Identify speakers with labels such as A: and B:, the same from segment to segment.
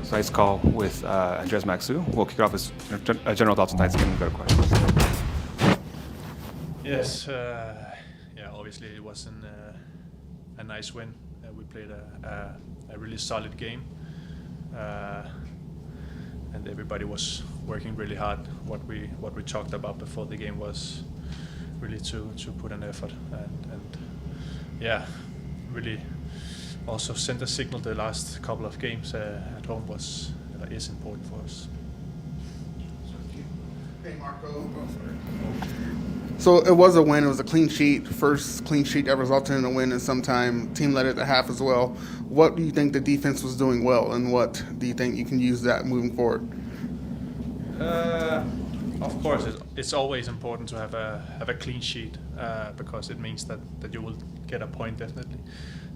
A: tonight's call with Andreas Maxu. We'll kick it off with general thoughts on tonight's game and go to questions.
B: Yes, yeah, obviously it was a nice win. We played a really solid game, and everybody was working really hard. What we talked about before the game was really to put an effort and yeah, really also send a signal. The last couple of games at home is important for us.
C: Hey, Marco. So it was a win. It was a clean sheet. First clean sheet that resulted in a win in some time. Team led at the half as well. What do you think the defense was doing well, and what do you think you can use that moving forward?
B: Of course, it's always important to have a clean sheet because it means that you will get a point definitely.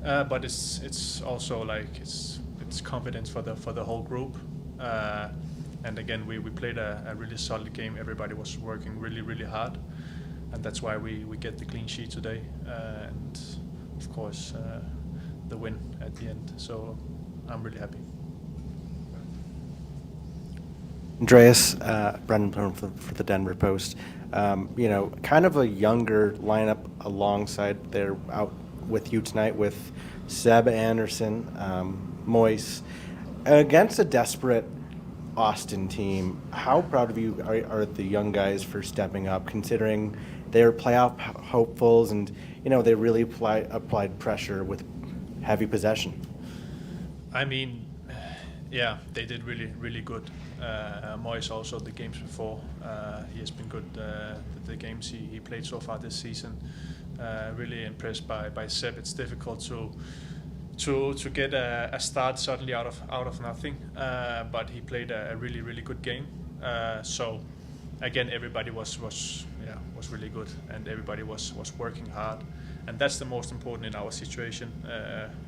B: But it's also like it's confidence for the whole group. And again, we played a really solid game. Everybody was working really hard, and that's why we get the clean sheet today. And of course, the win at the end. So I'm really happy.
D: Andreas, Brendan Plum for the Denver Post. Kind of a younger lineup alongside there out with you tonight with Seb Anderson, Moise. Against a desperate Austin team, how proud of you are the young guys for stepping up, considering they're playoff hopefuls and, they really applied pressure with heavy possession?
B: I mean, yeah, they did really good. Moise also the games before, he has been good. The games he played so far this season, really impressed by Seb. It's difficult to get a start suddenly out of nothing, but he played a really good game. So again, everybody was really good, and everybody was working hard, and that's the most important in our situation.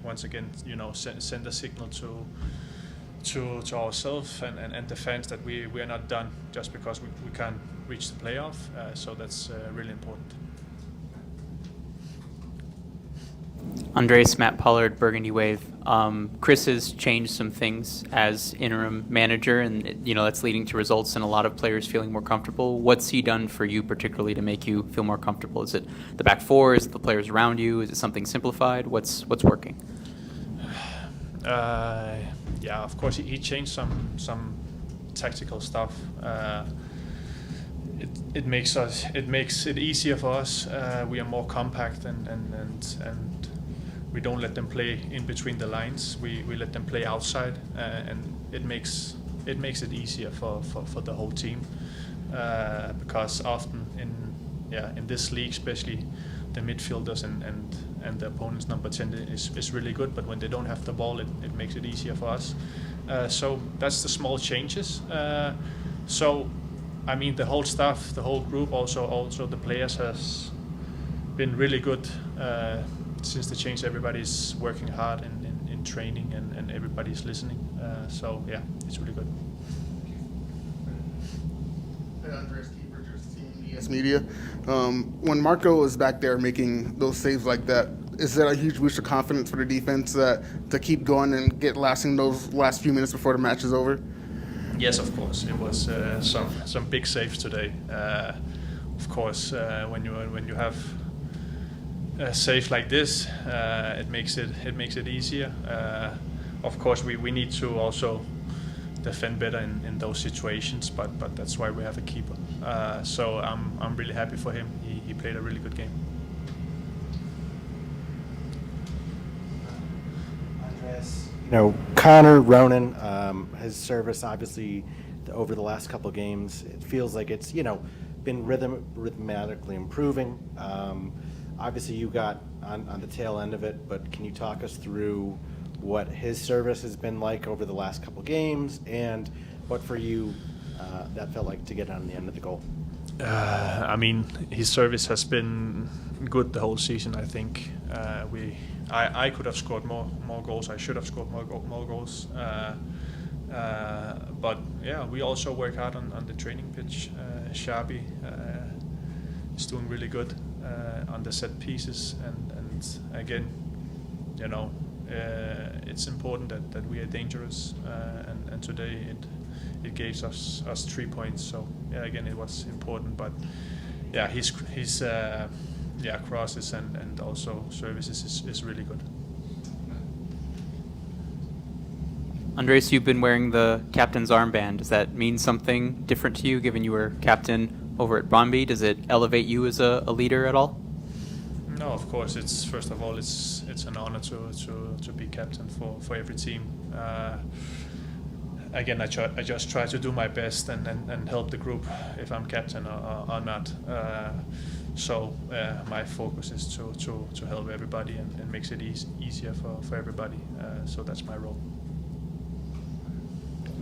B: Once again, send a signal to ourselves and the fans that we are not done just because we can't reach the playoff. So that's really important.
E: Andres, Matt Pollard, Burgundy Wave. Chris has changed some things as interim manager, and that's leading to results and a lot of players feeling more comfortable. What's he done for you particularly to make you feel more comfortable? Is it the back four? Is it the players around you? Is it something simplified? What's working?
B: Yeah, of course he changed some tactical stuff. It makes it easier for us. We are more compact and we don't let them play in between the lines. We let them play outside, and it makes it easier for the whole team. Because often in this league, especially the midfielders and the opponent's number 10 is really good, but when they don't have the ball, it makes it easier for us. So that's the small changes. So I mean, the whole staff, the whole group, also the players has been really good since the change. Everybody's working hard in training and everybody's listening. So yeah, it's really good.
C: Hey, Andreas Team Media. When Marco is back there making those saves like that, is that a huge boost of confidence for the defense to keep going and get lasting those last few minutes before the match is over?
B: Yes, of course. It was some big saves today. Of course, when you have a save like this, it makes it easier. Of course, we need to also defend better in those situations, but that's why we have a keeper. So I'm really happy for him. He played a really good game.
D: Andreas, Connor Ronan, his service obviously over the last couple of games, it feels like it's been rhythmatically improving. Obviously, you got on the tail end of it, but can you talk us through what his service has been like over the last couple of games, and what for you that felt like to get on the end of the goal?
B: I mean, his service has been good the whole season. I think I could have scored more goals. I should have scored more goals. But yeah, we also work hard on the training pitch. Sharpie is doing really good on the set pieces, and again, it's important that we are dangerous, and today it gave us 3 points. So yeah, again, it was important, but yeah, his crosses and also services is really good.
E: Andreas, you've been wearing the captain's armband. Does that mean something different to you, given you were captain over at Brøndby? Does it elevate you as a leader at all?
B: No, of course. It's first of all, it's an honor to be captain for every team. Again, I just try to do my best and help the group if I'm captain or not. So my focus is to help everybody and makes it easier for everybody. So that's my role.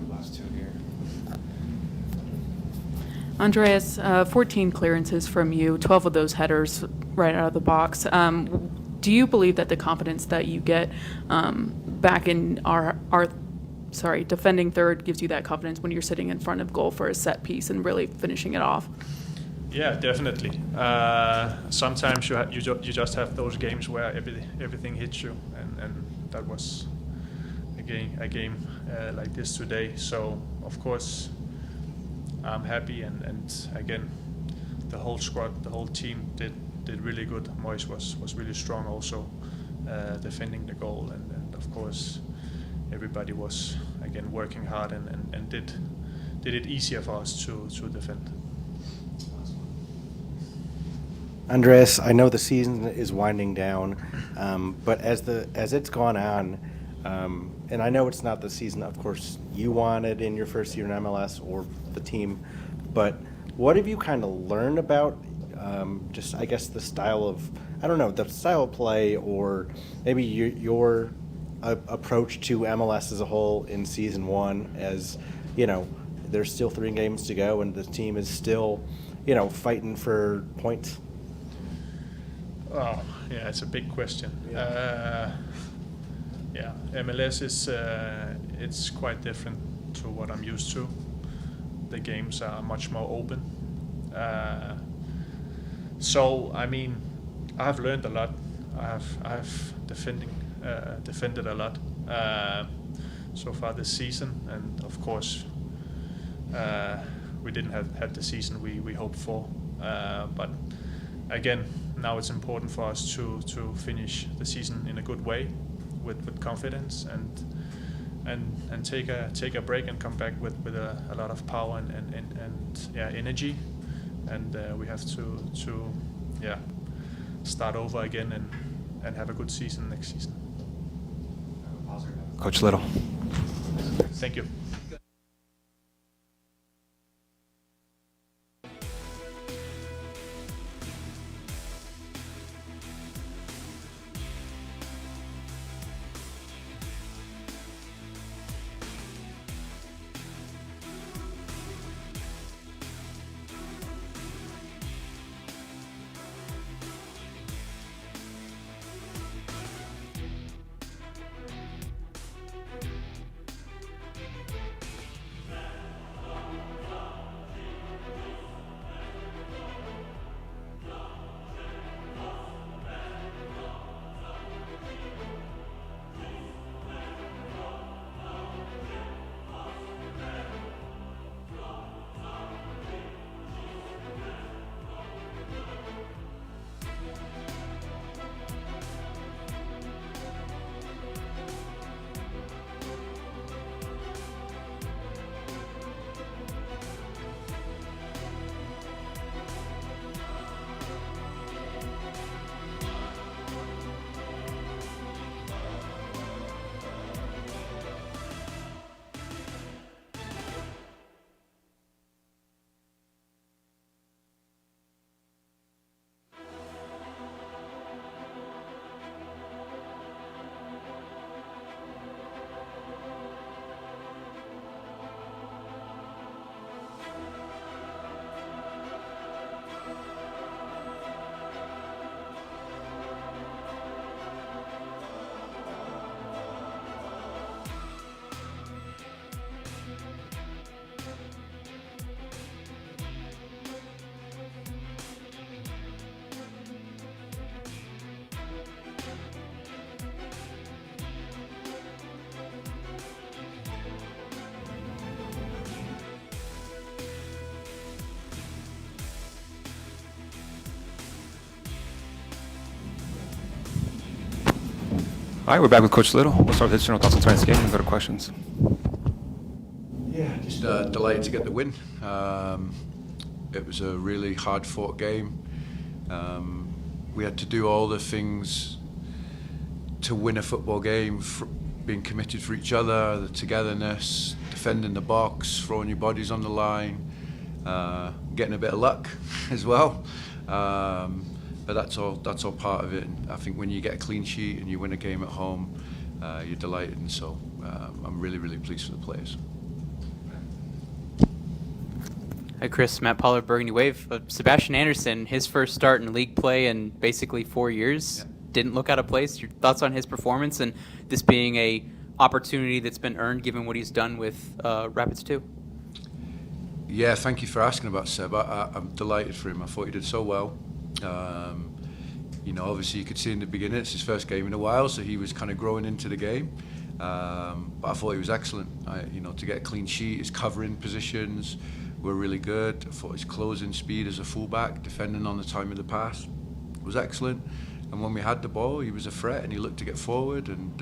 A: Last two here.
F: Andreas, 14 clearances from you, 12 of those headers right out of the box. Do you believe that the confidence that you get back in our defending third gives you that confidence when you're sitting in front of goal for a set piece and really finishing it off?
B: Yeah, definitely. Sometimes you just have those games where everything hits you, and that was a game like this today. So of course I'm happy, and again the whole squad, the whole team did really good. Moyes was really strong also defending the goal, and of course everybody was again working hard and did it easier for us to defend.
D: Andreas, I know the season is winding down, but as it's gone on, and I know it's not the season, of course, you wanted in your first year in MLS or the team, but what have you kind of learned about just, I guess, the style of play, or maybe your approach to MLS as a whole in season one, as, you know, there's still 3 games to go and the team is still, you know, fighting for points?
B: Oh, yeah, it's a big question. Yeah, MLS is it's quite different to what I'm used to. The games are much more open. So I mean, I've learned a lot. I've defended a lot so far this season, and of course we didn't have the season we hoped for. But again, now it's important for us to finish the season in a good way, with confidence, and take a break and come back with a lot of power and energy, and we have to start over again and have a good season next season.
A: Coach Little.
B: Thank you.
A: All right, we're back with Coach Little. We'll start with his general thoughts on tonight's game and go to questions.
G: Yeah, just delighted to get the win. It was a really hard-fought game. We had to do all the things to win a football game, being committed for each other, the togetherness, defending the box, throwing your bodies on the line, getting a bit of luck as well. But that's all part of it. And I think when you get a clean sheet and you win a game at home, you're delighted. And so I'm really, really pleased for the players.
E: Hi, Chris. Matt Pollard, Burgundy Wave. Sebastian Anderson, his first start in league play in basically 4 years,
G: Yeah.
E: didn't look out of place. Your thoughts on his performance and this being a opportunity that's been earned given what he's done with Rapids 2?
G: Yeah, thank you for asking about Seb. I'm delighted for him. I thought he did so well. Obviously you could see in the beginning it's his first game in a while, so he was kind of growing into the game. But I thought he was excellent. To get a clean sheet, his covering positions were really good. I thought his closing speed as a fullback, defending on the time of the pass, was excellent. And when we had the ball, he was a threat and he looked to get forward. And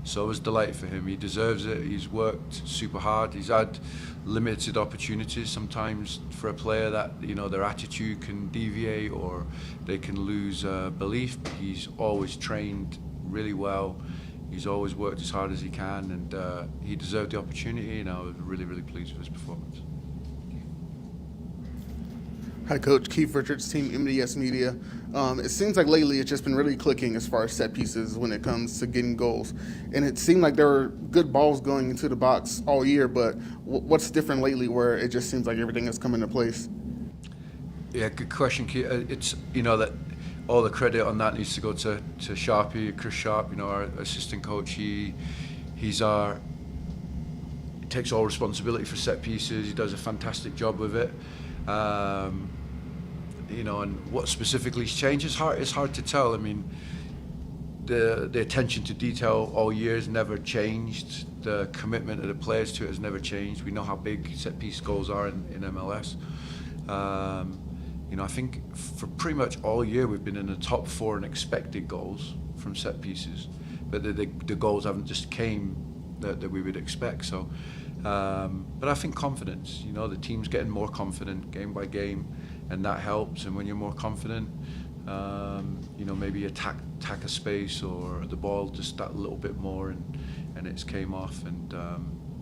G: so I was delighted for him. He deserves it. He's worked super hard. He's had limited opportunities sometimes for a player that their attitude can deviate or they can lose belief. But he's always trained really well. He's always worked as hard as he can, and he deserved the opportunity. And I was really, really pleased with his performance.
C: Hi, Coach. Keith Richards, Team MDS Media. It seems like lately it's just been really clicking as far as set pieces when it comes to getting goals. And it seemed like there were good balls going into the box all year, but what's different lately where it just seems like everything has come into place?
G: Yeah, good question, Keith. It's, that all the credit on that needs to go to Sharpie, Chris Sharp, our assistant coach. He takes all responsibility for set pieces. He does a fantastic job with it. And what specifically has changed is hard to tell. I mean, the attention to detail all year has never changed. The commitment of the players to it has never changed. We know how big set piece goals are in MLS. I think for pretty much all year we've been in the top 4 in expected goals from set pieces, but the goals haven't just came that we would expect. So, but I think confidence. The team's getting more confident game by game, and that helps. And when you're more confident, maybe attack a space or the ball just that little bit more, and it's came off. And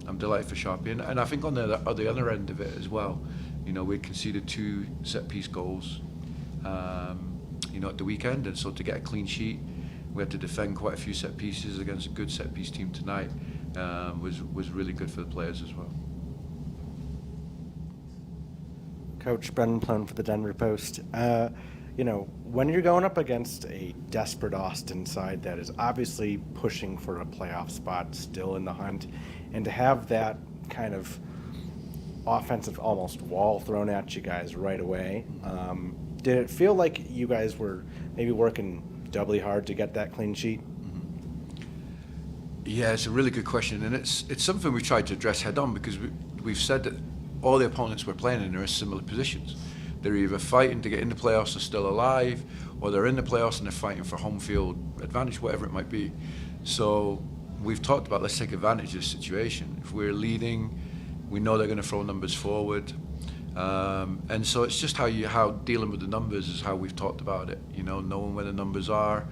G: I'm delighted for Sharpie. And I think on the other end of it as well, we conceded 2 set-piece goals, at the weekend, and so to get a clean sheet, we had to defend quite a few set pieces against a good set-piece team tonight. Was really good for the players as well.
D: Coach Brendan Plone for the Denver Post. When you're going up against a desperate Austin side that is obviously pushing for a playoff spot, still in the hunt, and to have that kind of offensive almost wall thrown at you guys right away, did it feel like you guys were maybe working doubly hard to get that clean sheet?
G: Yeah, it's a really good question, and it's something we tried to address head on, because we've said that all the opponents we're playing in are in similar positions. They're either fighting to get in the playoffs, they're still alive, or they're in the playoffs and they're fighting for home field advantage, whatever it might be. So we've talked about, let's take advantage of the situation. If we're leading, we know they're going to throw numbers forward, and so it's just how dealing with the numbers is how we've talked about it. Knowing where the numbers are.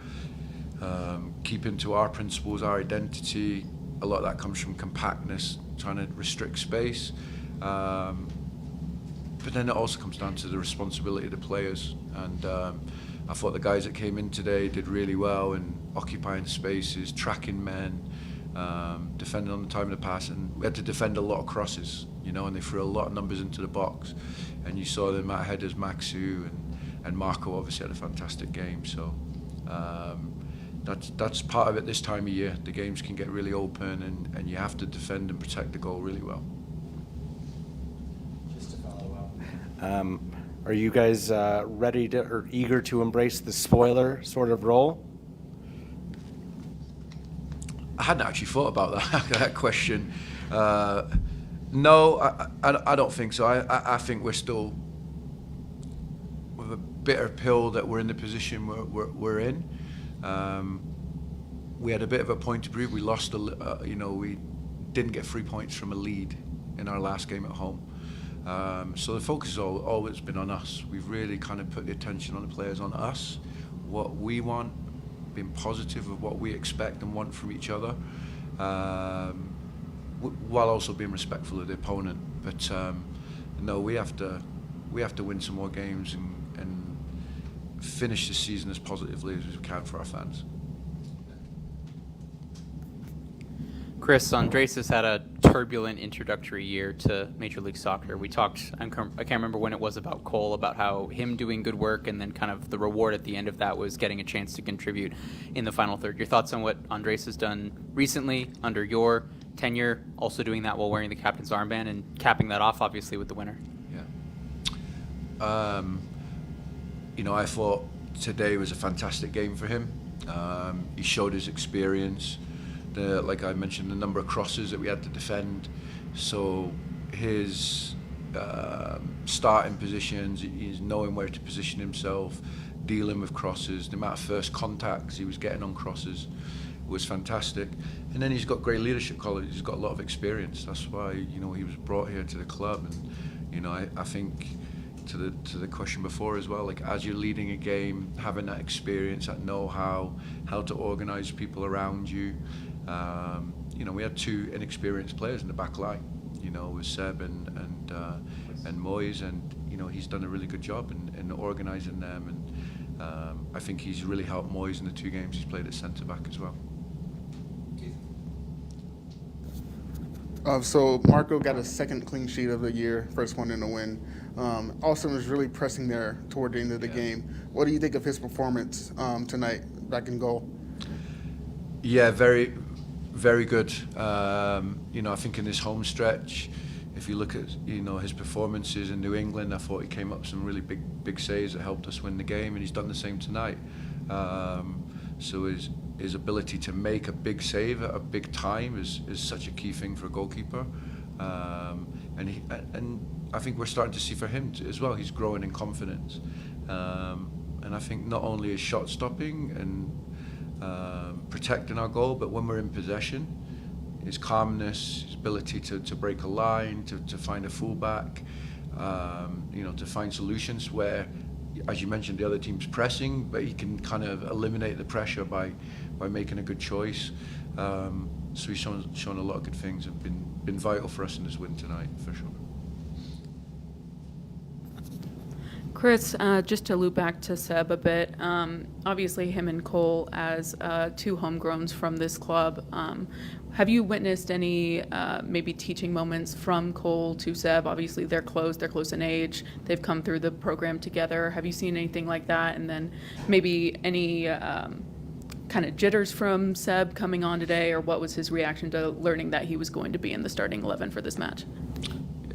G: Keeping to our principles, our identity. A lot of that comes from compactness, trying to restrict space. But then it also comes down to the responsibility of the players. And I thought the guys that came in today did really well in occupying spaces, tracking men, defending on the time of the pass. And we had to defend a lot of crosses, and they threw a lot of numbers into the box. And you saw them at headers, Maxu and Marco obviously had a fantastic game. So. That's part of it this time of year. The games can get really open, and you have to defend and protect the goal really well.
D: Just to follow up, are you guys ready to or eager to embrace the spoiler sort of role?
G: I hadn't actually thought about that question. No, I don't think so. I think we're still with a bitter pill that we're in the position we're in. we had a bit of a point to prove. We lost, we didn't get 3 points from a lead in our last game at home. So the focus has always been on us. We've really kind of put the attention on the players, on us, what we want, being positive of what we expect and want from each other, while also being respectful of the opponent. But no, we have to win some more games and finish the season as positively as we can for our fans.
E: Chris, Andres has had a turbulent introductory year to Major League Soccer. We talked, I can't remember when it was, about Cole, about how him doing good work, and then kind of the reward at the end of that was getting a chance to contribute in the final third. Your thoughts on what Andres has done recently under your tenure, also doing that while wearing the captain's armband and capping that off, obviously, with the winner?
G: Yeah. I thought today was a fantastic game for him. He showed his experience. Like I mentioned, the number of crosses that we had to defend. So his starting positions, he's knowing where to position himself, dealing with crosses, the amount of first contacts he was getting on crosses was fantastic. And then he's got great leadership qualities. He's got a lot of experience. That's why he was brought here to the club. And I think to the question before as well, like, as you're leading a game, having that experience, that know-how, how to organise people around you. We had two inexperienced players in the back line, with Seb and Moyes, and he's done a really good job in organising them, and I think he's really helped Moyes in the 2 games he's played at centre back as well.
C: So Marco got a second clean sheet of the year, first one in a win. Austin was really pressing there toward the end of the game. What do you think of his performance tonight, back in goal?
G: Yeah, very, very good. I think in this home stretch, if you look at his performances in New England, I thought he came up with some really big saves that helped us win the game, and he's done the same tonight. So his ability to make a big save at a big time is such a key thing for a goalkeeper, and I think we're starting to see for him as well. He's growing in confidence, and I think not only his shot stopping and protecting our goal, but when we're in possession, his calmness, his ability to break a line, to find a fullback, to find solutions where, as you mentioned, the other team's pressing, but he can kind of eliminate the pressure by making a good choice. So he's shown a lot of good things, have been vital for us in this win tonight, for sure.
F: Chris, just to loop back to Seb a bit, obviously him and Cole as 2 homegrowns from this club, have you witnessed any maybe teaching moments from Cole to Seb? Obviously they're close in age, they've come through the program together. Have you seen anything like that? And then maybe any kind of jitters from Seb coming on today, or what was his reaction to learning that he was going to be in the starting 11 for this match?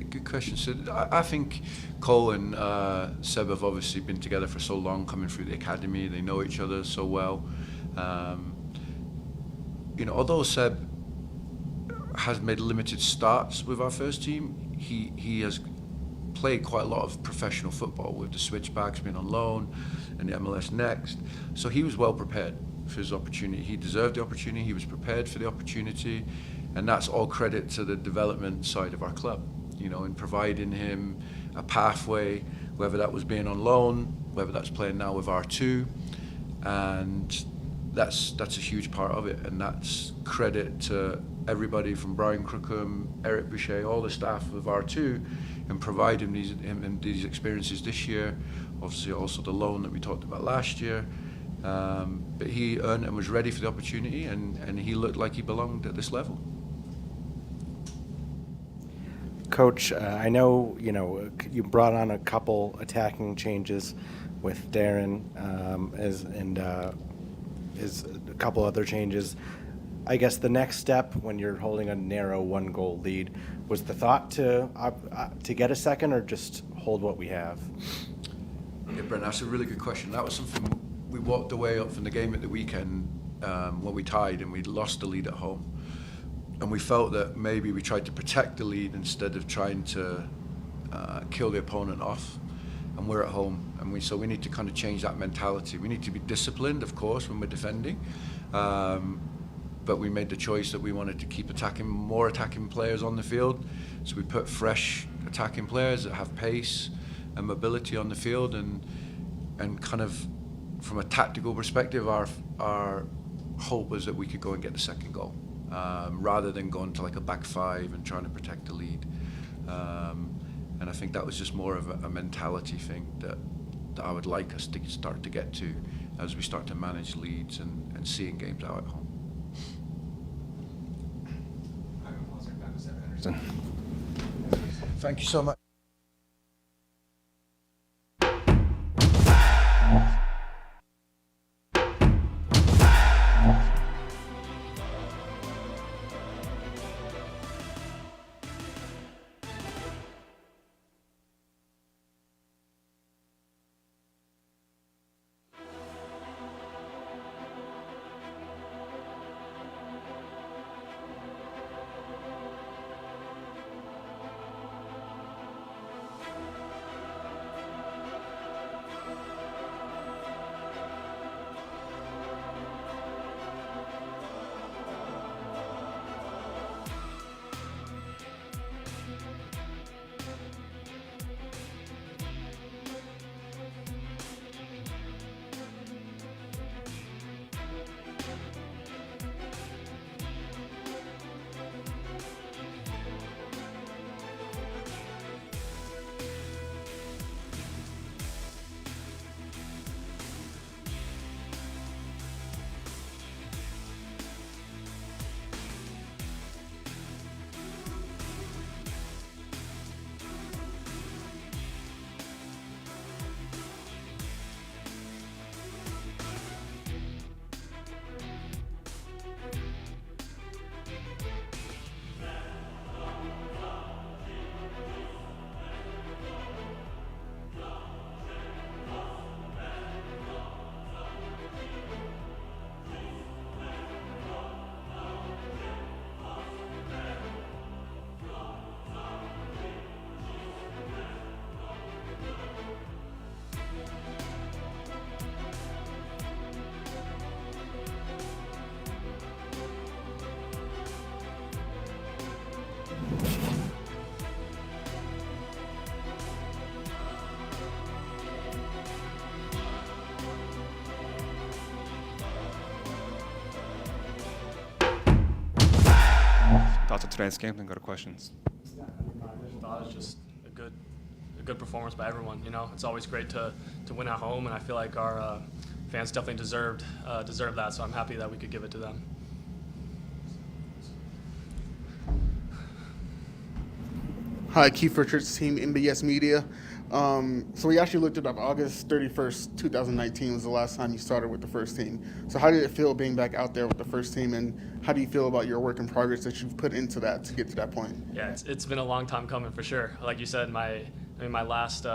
G: Good question. So I think Cole and Seb have obviously been together for so long, coming through the academy. They know each other so well. Although Seb has made limited starts with our first team, he has played quite a lot of professional football with the Switchbacks, been on loan, and the MLS Next. So he was well prepared for his opportunity. He deserved the opportunity. He was prepared for the opportunity, and that's all credit to the development side of our club. In providing him a pathway, whether that was being on loan, whether that's playing now with R2, and that's a huge part of it, and that's credit to everybody from Brian Crookham, Eric Boucher, all the staff of R2, and providing him these experiences this year. Obviously also the loan that we talked about last year, but he earned and was ready for the opportunity, and he looked like he belonged at this level.
D: Coach, I know you brought on a couple attacking changes with Darren, and a couple other changes. I guess the next step when you're holding a narrow 1-goal lead, was the thought to get a second, or just hold what we have?
G: Yeah, Brent, that's a really good question. That was something we walked away up from the game at the weekend when we tied and we'd lost the lead at home. And we felt that maybe we tried to protect the lead instead of trying to kill the opponent off. And we're at home, and so we need to kind of change that mentality. We need to be disciplined, of course, when we're defending, but we made the choice that we wanted to keep more attacking players on the field. So we put fresh attacking players that have pace and mobility on the field, and kind of from a tactical perspective, our hope was that we could go and get the second goal, rather than going to like a back five and trying to protect the lead. And I think that was just more of a mentality thing that I would like us to start to get to as we start to manage leads and seeing games out at home. Thank you so much.
A: Thoughts on tonight's game, then go to questions.
H: I thought it was just a good performance by everyone. You know, it's always great to win at home, and I feel like our fans definitely deserved that. So I'm happy that we could give it to them.
C: Hi, Keith Richards, Team MBS Media. So we actually looked it up. August 31st, 2019 was the last time you started with the first team. So how did it feel being back out there with the first team, and how do you feel about your work in progress that you've put into that to get to that point?
H: Yeah, it's been a long time coming for sure. Like you said, my last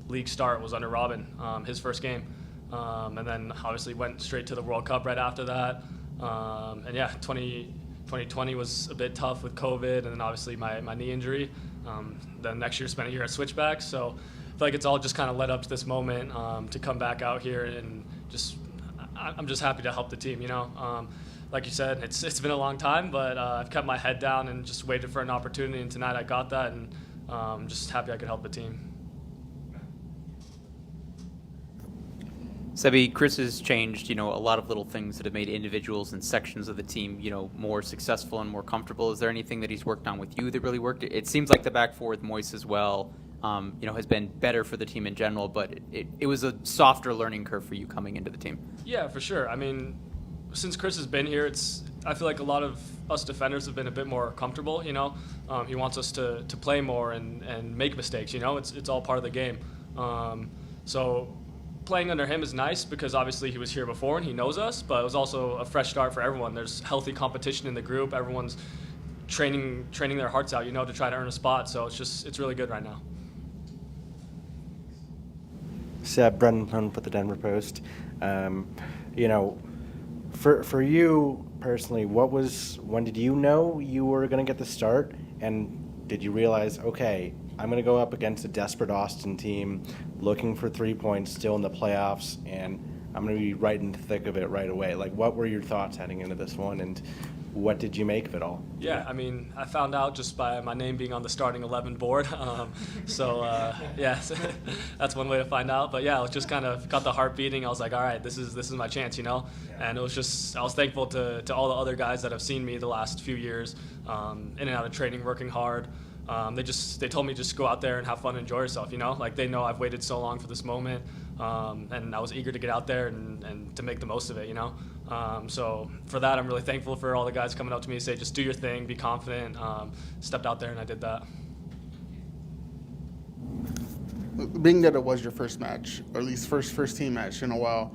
H: league start was under Robin, his first game, and then obviously went straight to the World Cup right after that. And yeah, 2020 was a bit tough with COVID, and then obviously my knee injury. Then next year spent a year at Switchback, so I feel like it's all just kind of led up to this moment to come back out here, and I'm just happy to help the team. You know, like you said, it's been a long time, but I've kept my head down and just waited for an opportunity, and tonight I got that, and I'm just happy I could help the team.
E: Sebi, Chris has changed, a lot of little things that have made individuals and sections of the team, more successful and more comfortable. Is there anything that he's worked on with you that really worked? It seems like the back four with Moise as well, has been better for the team in general, but it was a softer learning curve for you coming into the team.
H: Yeah, for sure. I mean, since Chris has been here, I feel like a lot of us defenders have been a bit more comfortable, He wants us to play more and make mistakes, It's all part of the game. So playing under him is nice because obviously he was here before and he knows us, but it was also a fresh start for everyone. There's healthy competition in the group. Everyone's training their hearts out, to try to earn a spot. So it's really good right now.
D: Seb, Brendan Plone for the Denver Post. For you personally, when did you know you were going to get the start, and did you realize, okay, I'm going to go up against a desperate Austin team looking for 3 points still in the playoffs, and I'm going to be right in the thick of it right away. Like, what were your thoughts heading into this one, and what did you make of it all?
H: Yeah, I mean, I found out just by my name being on the starting 11 board. Yeah, that's one way to find out. But yeah, I was just kind of got the heart beating. I was like, all right, this is my chance, you know. And it was just, I was thankful to all the other guys that have seen me the last few years, in and out of training, working hard. They told me just go out there and have fun and enjoy yourself, you know. Like, they know I've waited so long for this moment, and I was eager to get out there and to make the most of it, you know. So for that, I'm really thankful for all the guys coming up to me and say, just do your thing, be confident. Stepped out there and I did that.
C: Being that it was your first match, or at least first team match in a while,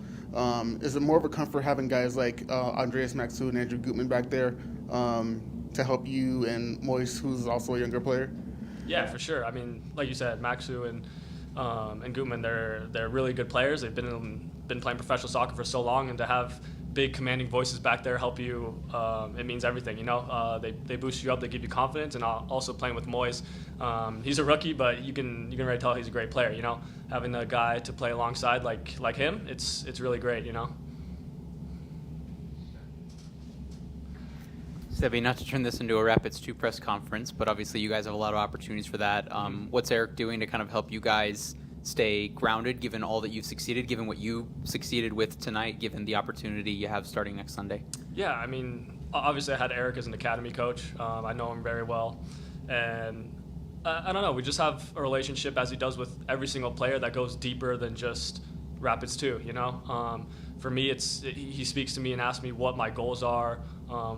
C: is it more of a comfort having guys like Andreas Maxu and Andrew Gutman back there to help you and Moise, who's also a younger player?
H: Yeah, for sure. I mean, like you said, Maxu and Gutman, they're really good players. They've been playing professional soccer for so long, and to have big commanding voices back there help you, it means everything, you know. They boost you up, they give you confidence, and also playing with Moise, he's a rookie, but you can already tell he's a great player, you know. Having a guy to play alongside like him, it's really great, you know.
E: Sebi, not to turn this into a Rapids 2 press conference, but obviously you guys have a lot of opportunities for that. What's Eric doing to kind of help you guys stay grounded, given all that you've succeeded, given what you succeeded with tonight, given the opportunity you have starting next Sunday?
H: Yeah, I mean, obviously I had Eric as an academy coach. I know him very well. And I don't know, we just have a relationship, as he does with every single player, that goes deeper than just Rapids 2, you know. For me, he speaks to me and asks me what my goals are,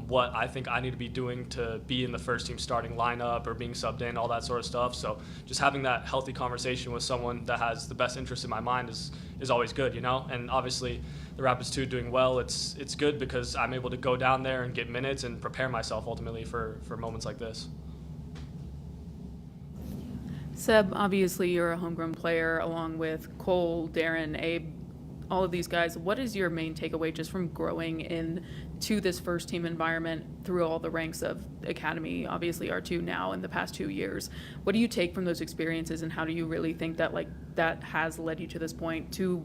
H: what I think I need to be doing to be in the first team starting lineup or being subbed in, all that sort of stuff. So just having that healthy conversation with someone that has the best interest in my mind is always good, you know. And obviously the Rapids 2 doing well, it's good because I'm able to go down there and get minutes and prepare myself ultimately for moments like this.
F: Seb, obviously you're a homegrown player along with Cole, Darren, Abe, all of these guys. What is your main takeaway just from growing into this first team environment through all the ranks of Academy, obviously R2 now in the past 2 years? What do you take from those experiences, and how do you really think that that has led you to this point, to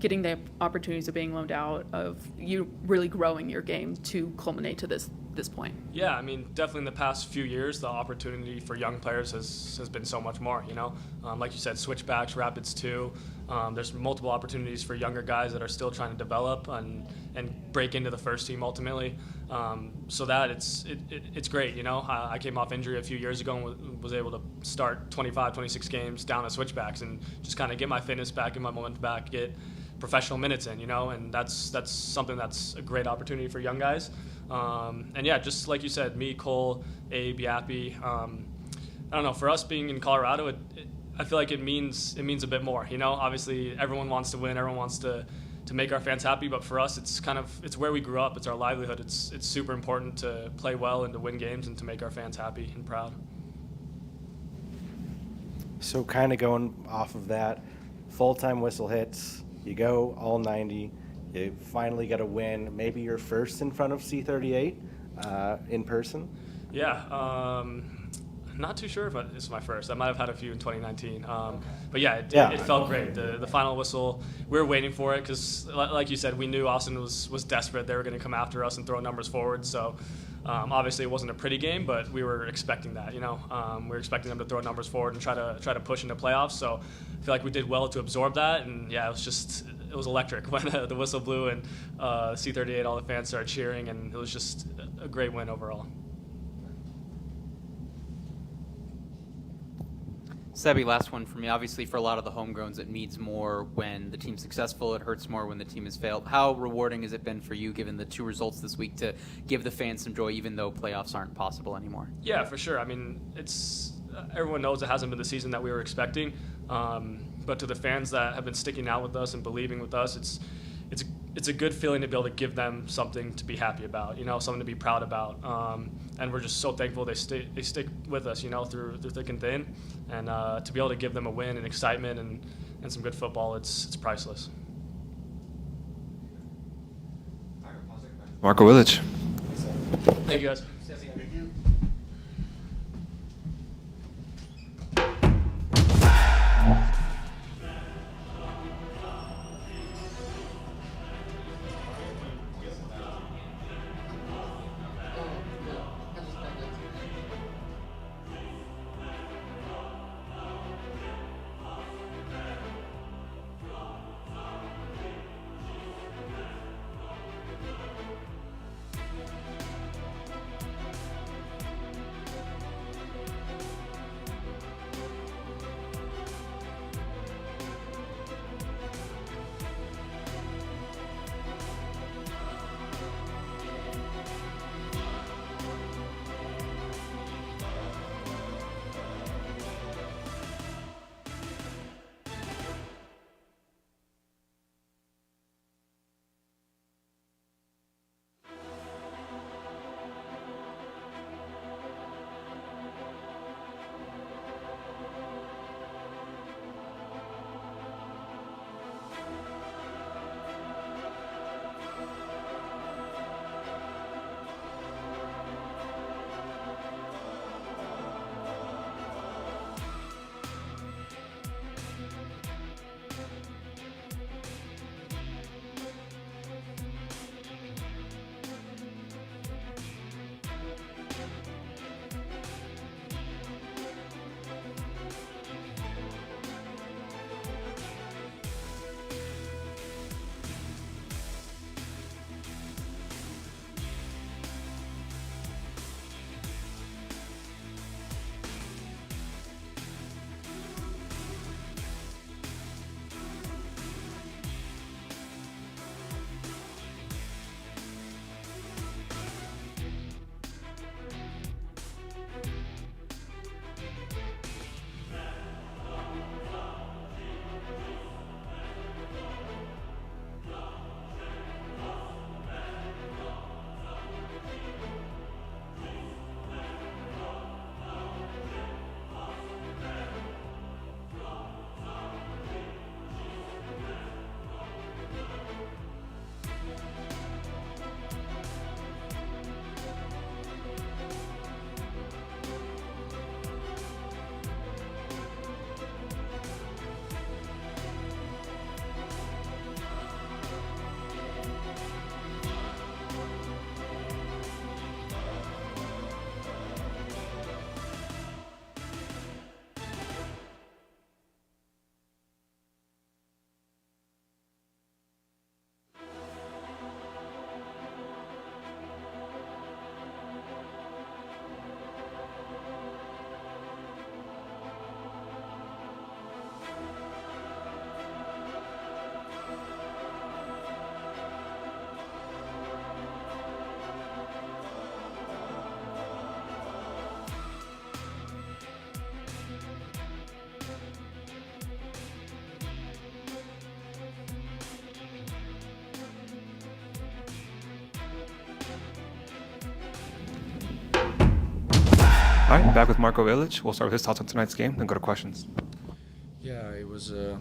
F: getting the opportunities of being loaned out, of you really growing your game to culminate to this point?
H: Yeah, I mean, definitely in the past few years, the opportunity for young players has been so much more, you know. Like you said, switchbacks, Rapids 2. There's multiple opportunities for younger guys that are still trying to develop and break into the first team ultimately. So that it's great, you know. I came off injury a few years ago and was able to start 25, 26 games down at switchbacks and just kind of get my fitness back, get my momentum back, get professional minutes in, you know, and that's something that's a great opportunity for young guys. And yeah, just like you said, me, Cole, Abe, Yappy, I don't know, for us being in Colorado, I feel like it means a bit more, you know. Obviously everyone wants to win, everyone wants to make our fans happy, but for us it's where we grew up, it's our livelihood. It's super important to play well and to win games and to make our fans happy and proud.
D: So kind of going off of that, full-time whistle hits, you go all 90, you finally get a win, maybe your first in front of C38 in person?
H: Yeah, not too sure if it's my first. I might have had a few in 2019. But yeah, it felt great. The final whistle, we were waiting for it because, like you said, we knew Austin was desperate. They were going to come after us and throw numbers forward. So obviously it wasn't a pretty game, but we were expecting that, you know. We were expecting them to throw numbers forward and try to push into playoffs. So I feel like we did well to absorb that. And yeah, it was electric when the whistle blew and C38, all the fans started cheering, and it was just a great win overall.
E: Sebi, last one for me. Obviously, for a lot of the homegrowns, it means more when the team's successful. It hurts more when the team has failed. How rewarding has it been for you, given the 2 results this week, to give the fans some joy, even though playoffs aren't possible anymore? Yeah,
H: for sure. I mean, everyone knows it hasn't been the season that we were expecting, but to the fans that have been sticking out with us and believing with us, it's a good feeling to be able to give them something to be happy about, you know, something to be proud about. And we're just so thankful they stick with us, you know, through thick and thin. And to be able to give them a win and excitement and some good football, it's priceless.
A: Marco Willich.
H: Thank you, guys.
A: All right, back with Marko Ilic. We'll start with his thoughts on tonight's game, then go to questions.
I: Yeah, it was a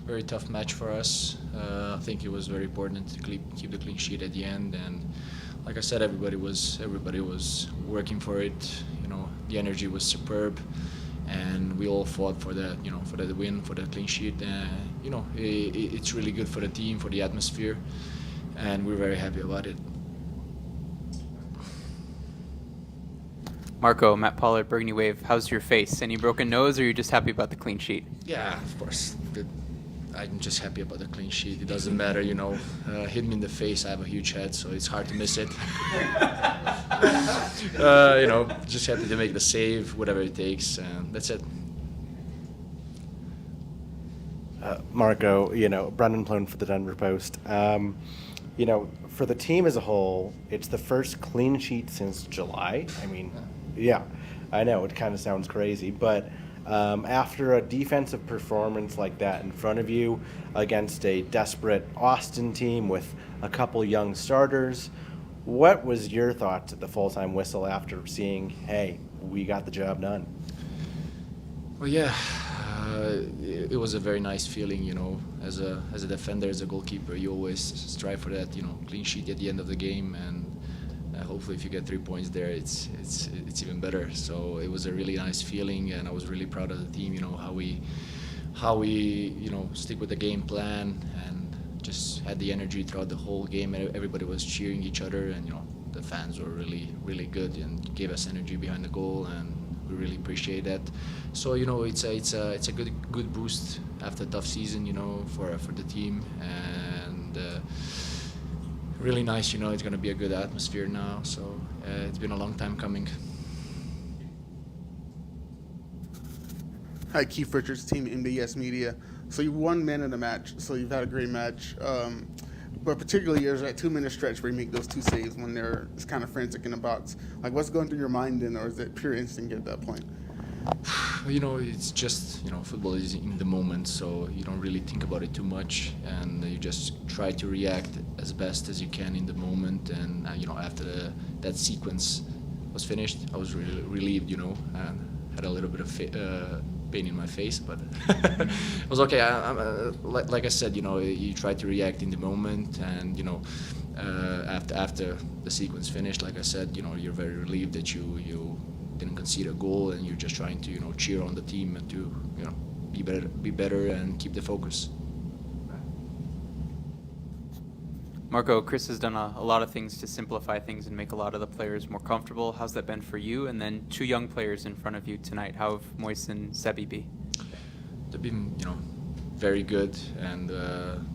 I: very tough match for us. I think it was very important to keep the clean sheet at the end, and like I said, everybody was working for it. You know, the energy was superb, and we all fought for that. You know, for the win, for the clean sheet. You know, it's really good for the team, for the atmosphere, and we're very happy about it.
E: Marko, Matt Pollard, Burgundy Wave, how's your face? Any broken nose, or are you just happy about the clean sheet?
I: Yeah, of course. I'm just happy about the clean sheet. It doesn't matter, you know. Hit me in the face. I have a huge head, so it's hard to miss it. You know, just happy to make the save, whatever it takes, and that's it.
D: Marko, you know, Brendan Plone for the Denver Post. You know, for the team as a whole, it's the first clean sheet since July. I mean, yeah, I know it kind of sounds crazy, but after a defensive performance like that in front of you against a desperate Austin team with a couple young starters, what was your thoughts at the full-time whistle after seeing, hey, we got the job done?
I: Well, yeah, it was a very nice feeling, you know. As a defender, as a goalkeeper, you always strive for that, you know, clean sheet at the end of the game, and hopefully, if you get 3 points there, it's even better. So it was a really nice feeling, and I was really proud of the team. You know, how we you know, stick with the game plan and just had the energy throughout the whole game. Everybody was cheering each other, and you know, the fans were really good and gave us energy behind the goal, and we really appreciate that. So you know, it's a good boost after a tough season, you know, for the team, and really nice, you know. It's going to be a good atmosphere now, so it's been a long time coming.
C: Hi, Keith Richards, Team MBS Media. So you won man of the match, so you've had a great match. But particularly there's that 2-minute stretch where you make those 2 saves when it's kind of frantic in the box. Like, what's going through your mind then, or is it pure instinct at that point?
I: You know, it's just, you know, football is in the moment, so you don't really think about it too much, and you just try to react as best as you can in the moment. And you know, after that sequence was finished, I was really relieved, you know, and had a little bit of pain in my face, but it was okay. Like I said, you know, you try to react in the moment, and you know, after the sequence finished, like I said, you know, you're very relieved that you didn't concede a goal, and you're just trying to, you know, cheer on the team and to, you know, be better and keep the focus.
E: Marko, Chris has done a lot of things to simplify things and make a lot of the players more comfortable. How's that been for you? And then 2 young players in front of you tonight. How have Moise and Sebi be?
I: They've been, you know, very good, and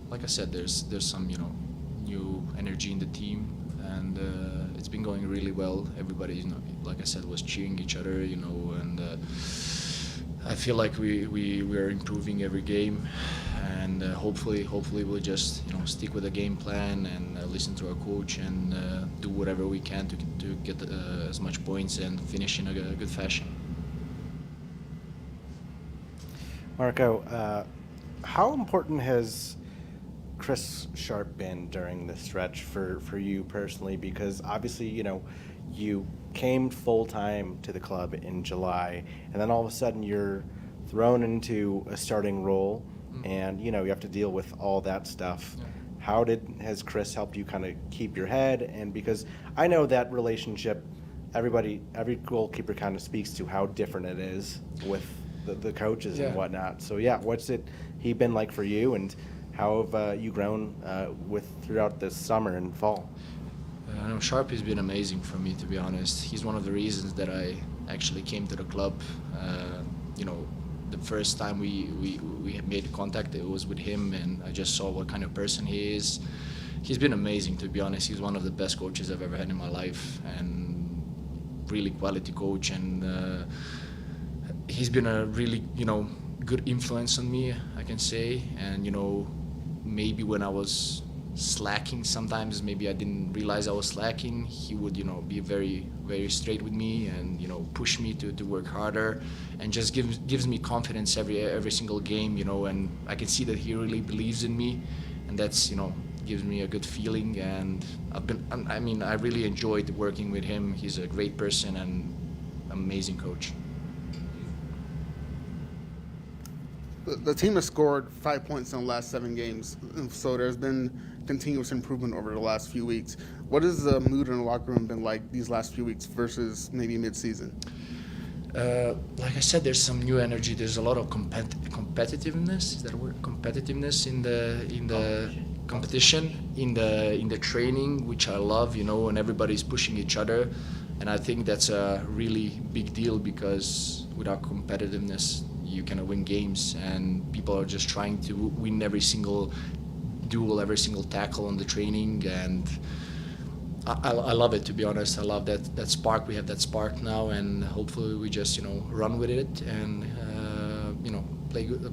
I: like I said, there's some, you know, new energy in the team, and it's been going really well. Everybody, you know, like I said, was cheering each other, you know, and I feel like we are improving every game, and hopefully we'll just, you know, stick with the game plan and listen to our coach and do whatever we can to get as much points and finish in a good fashion.
D: Marko, how important has Chris Sharp been during this stretch for you personally? Because obviously, you know, you came full-time to the club in July, and then all of a sudden you're thrown into a starting role, and you know, you have to deal with all that stuff. Yeah. How has Chris helped you kind of keep your head? And because I know that relationship, every goalkeeper kind of speaks to how different it is with the coaches and whatnot. So yeah, what's he been like for you, and how have you grown throughout this summer and fall?
I: I know Sharp has been amazing for me, to be honest. He's one of the reasons that I actually came to the club. You know, the first time we made contact, it was with him, and I just saw what kind of person he is. He's been amazing, to be honest. He's one of the best coaches I've ever had in my life, and really quality coach. And he's been a really, you know, good influence on me, I can say. And you know, maybe when I was slacking sometimes, maybe I didn't realize I was slacking, he would, you know, be very straight with me, and you know, push me to work harder, and just gives me confidence every single game, you know. And I can see that he really believes in me, and that's, you know, gives me a good feeling. And I really enjoyed working with him. He's a great person, and amazing coach.
C: The team has scored 5 points in the last 7 games, so there's been continuous improvement over the last few weeks. What has the mood in the locker room been like these last few weeks versus maybe mid-season?
I: Like I said, there's some new energy. There's a lot of competitiveness. Is that a word? Competitiveness in the competition, in the training, which I love. And everybody's pushing each other, and I think that's a really big deal because without competitiveness, you cannot win games, and people are just trying to win every single duel, every single tackle on the training, and I love it, to be honest. I love that spark. We have that spark now, and hopefully we just run with it and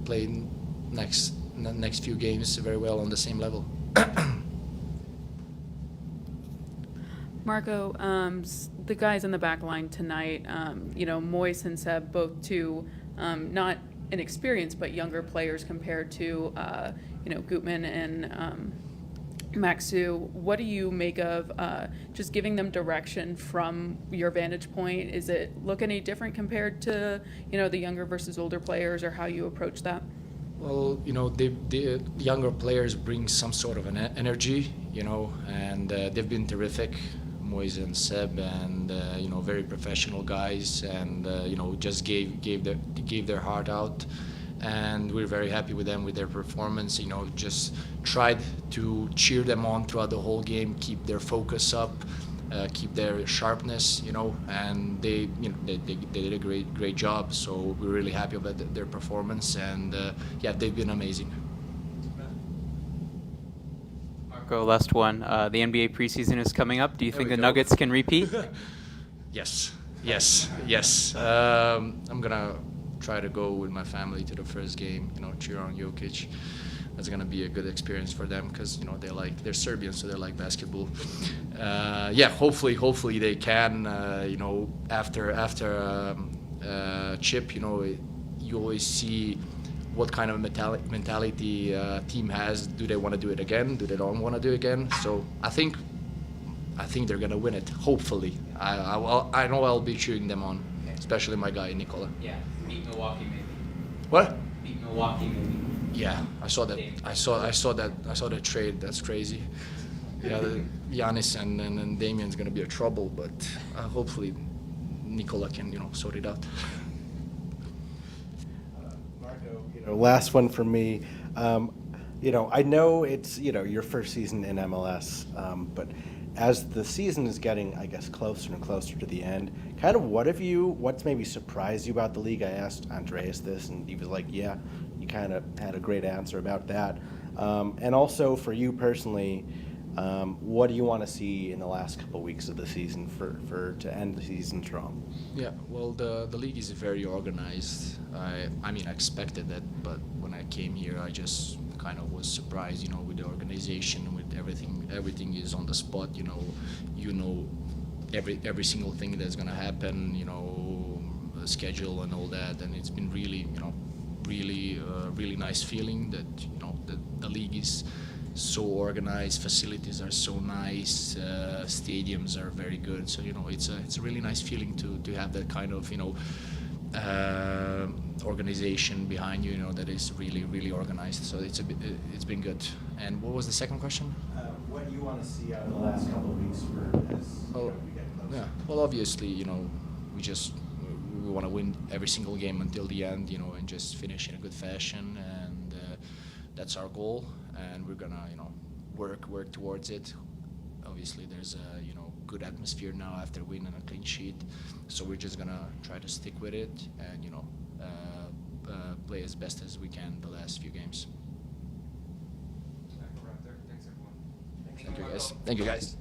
I: play next few games very well on the same level.
F: Marco, the guys in the back line tonight, Moise and Seb, both two not inexperienced but younger players compared to Gutman and Maxu. What do you make of just giving them direction from your vantage point? Is it look any different compared to the younger versus older players, or how you approach that?
I: Well, the younger players bring some sort of an energy, and they've been terrific. Moise and Seb, and very professional guys, and just gave their heart out, and we're very happy with them, with their performance. Just tried to cheer them on throughout the whole game, keep their focus up, keep their sharpness, and they did a great job. So we're really happy about their performance, and they've been amazing.
E: Marco, last one. The NBA preseason is coming up. Do you think the Nuggets can repeat?
I: Yes. I'm gonna try to go with my family to the first game. Cheer on Jokic. That's gonna be a good experience for them because they're Serbian, so they like basketball. Hopefully they can. After Chip, you always see what kind of mentality team has. Do they want to do it again? Do they don't want to do it again? So I think they're gonna win it. Hopefully, I know I'll be cheering them on, especially my guy Nikola.
E: Yeah, beat Milwaukee maybe.
I: What?
E: Beat Milwaukee maybe.
I: Yeah, I saw that trade. That's crazy. Yeah, Giannis and Damian's gonna be a trouble, but hopefully Nikola can sort it out.
D: Last one for me. I know it's your first season in MLS, but as the season is getting, I guess, closer and closer to the end, kind of what's maybe surprised you about the league? I asked Andreas this, and he was like, "Yeah, you kind of had a great answer about that." And also for you personally, what do you want to see in the last couple of weeks of the season to end the season strong?
I: Yeah, well, the league is very organized. I expected that, but when I came here, I just kind of was surprised, with the organization, with everything. Everything is on the spot. Every single thing that's gonna happen. The schedule and all that, and it's been really, really nice feeling that the league is so organized, facilities are so nice, stadiums are very good. So it's a really nice feeling to have that kind of organization behind you. That is really, really organized. So it's been good. And what was the second question?
D: What do you want to see out of the last couple of weeks we get closer?
I: Yeah. Well, obviously, we want to win every single game until the end, and just finish in a good fashion, and that's our goal. And we're gonna, work towards it. Obviously, there's a good atmosphere now after winning a clean sheet, so we're just gonna try to stick with it and play as best as we can the last few games. Thank you, guys.